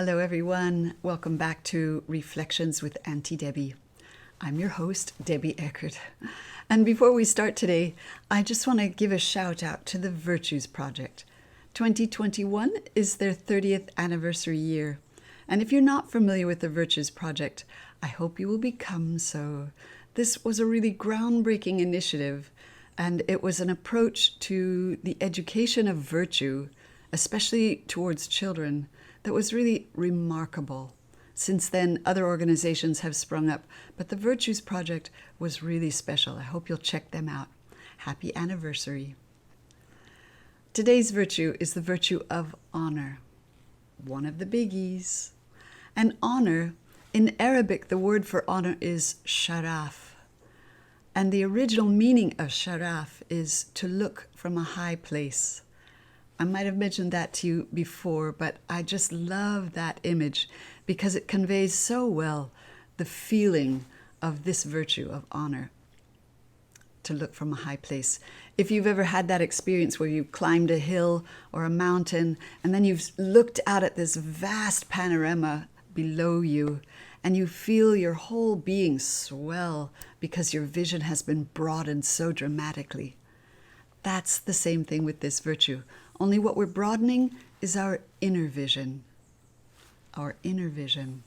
Hello, everyone. Welcome back to Reflections with Auntie Debbie. I'm your host, Debbie Eckert. And before we start today, I just want to give a shout out to the Virtues Project. 2021 is their 30th anniversary year. And if you're not familiar with the Virtues Project, I hope you will become so. This was a really groundbreaking initiative, and it was an approach to the education of virtue, especially towards children, that was really remarkable. Since then, other organizations have sprung up, but the Virtues Project was really special. I hope you'll check them out. Happy anniversary. Today's virtue is the virtue of honor, one of the biggies. And honor, in Arabic, the word for honor is sharaf. And the original meaning of sharaf is to look from a high place. I might have mentioned that to you before, but I just love that image because it conveys so well the feeling of this virtue of honor, to look from a high place. If you've ever had that experience where you've climbed a hill or a mountain and then you've looked out at this vast panorama below you and you feel your whole being swell because your vision has been broadened so dramatically. That's the same thing with this virtue. Only what we're broadening is our inner vision. Our inner vision.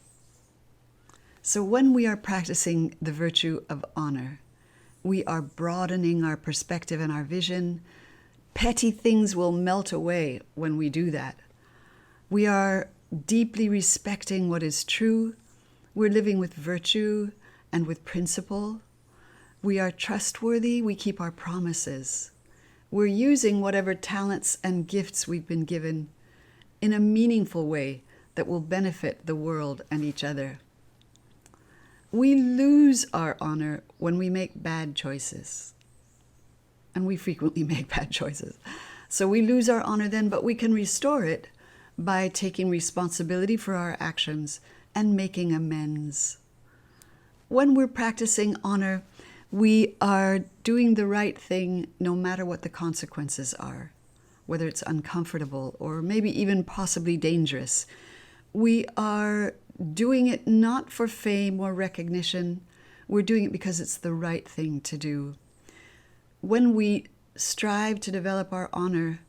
So when we are practicing the virtue of honor, we are broadening our perspective and our vision. Petty things will melt away when we do that. We are deeply respecting what is true. We're living with virtue and with principle. We are trustworthy. We keep our promises. We're using whatever talents and gifts we've been given in a meaningful way that will benefit the world and each other. We lose our honor when we make bad choices. And we frequently make bad choices. So we lose our honor then, but we can restore it by taking responsibility for our actions and making amends. When we're practicing honor, we are doing the right thing no matter what the consequences are, whether it's uncomfortable or maybe even possibly dangerous. We are doing it not for fame or recognition. We're doing it because it's the right thing to do. When we strive to develop our honor,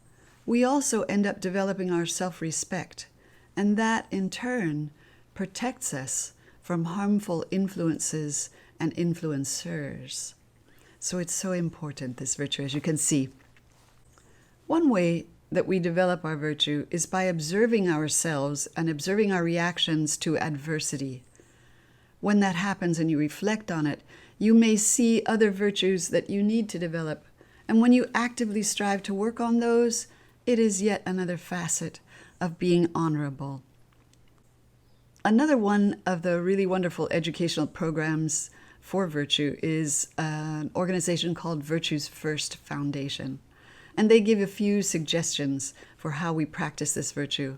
we also end up developing our self-respect, and that in turn protects us from harmful influences and influencers. So it's so important, this virtue, as you can see. One way that we develop our virtue is by observing ourselves and observing our reactions to adversity. When that happens and you reflect on it, you may see other virtues that you need to develop. And when you actively strive to work on those, it is yet another facet of being honorable. Another one of the really wonderful educational programs for virtue is an organization called Virtues First Foundation. And they give a few suggestions for how we practice this virtue.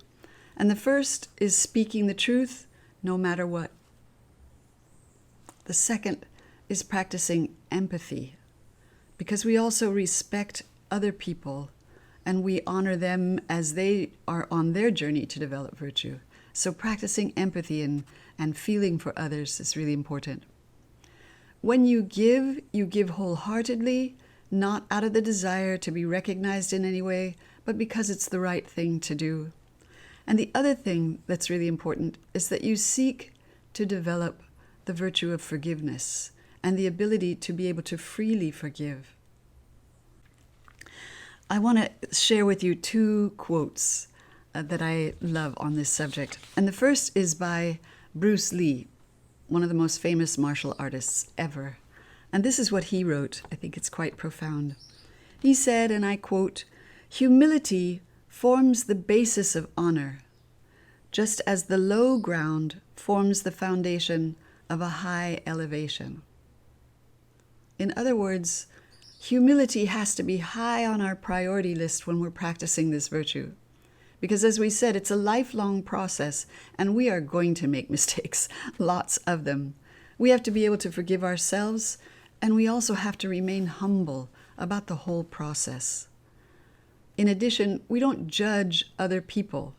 And the first is speaking the truth no matter what. The second is practicing empathy, because we also respect other people and we honor them as they are on their journey to develop virtue. So practicing empathy and feeling for others is really important. When you give wholeheartedly, not out of the desire to be recognized in any way, but because it's the right thing to do. And the other thing that's really important is that you seek to develop the virtue of forgiveness and the ability to be able to freely forgive. I want to share with you two quotes that I love on this subject. And the first is by Bruce Lee, one of the most famous martial artists ever. And this is what he wrote. I think it's quite profound. He said, and I quote, "Humility forms the basis of honor, just as the low ground forms the foundation of a high elevation." In other words, humility has to be high on our priority list when we're practicing this virtue. Because as we said, it's a lifelong process, and we are going to make mistakes, lots of them. We have to be able to forgive ourselves, and we also have to remain humble about the whole process. In addition, we don't judge other people.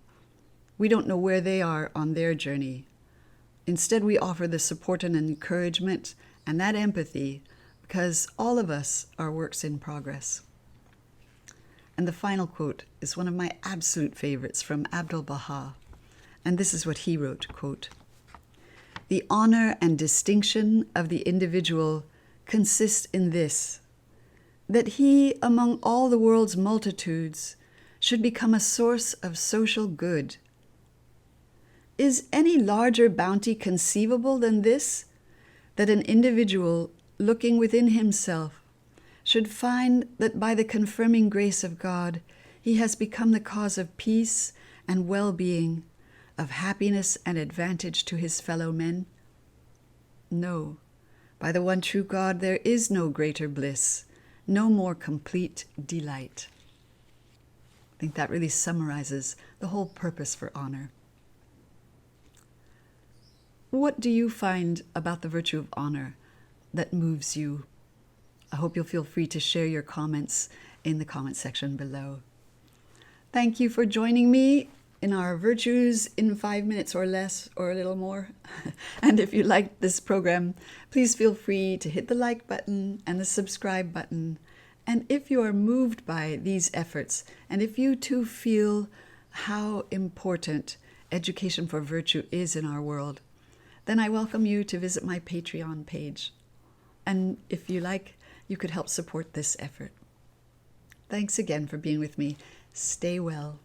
We don't know where they are on their journey. Instead, we offer the support and encouragement and that empathy because all of us are works in progress. And the final quote is one of my absolute favorites from Abdu'l-Baha. And this is what he wrote, quote, "The honor and distinction of the individual consist in this, that he, among all the world's multitudes, should become a source of social good. Is any larger bounty conceivable than this, that an individual, looking within himself, should find that by the confirming grace of God, he has become the cause of peace and well-being, of happiness and advantage to his fellow men? No, by the one true God there is no greater bliss, no more complete delight." I think that really summarizes the whole purpose for honor. What do you find about the virtue of honor that moves you? I hope you'll feel free to share your comments in the comment section below. Thank you for joining me in our Virtues in 5 minutes or less, or a little more. And if you liked this program, please feel free to hit the like button and the subscribe button. And if you are moved by these efforts, and if you too feel how important education for virtue is in our world, then I welcome you to visit my Patreon page. And if you like, you could help support this effort. Thanks again for being with me. Stay well.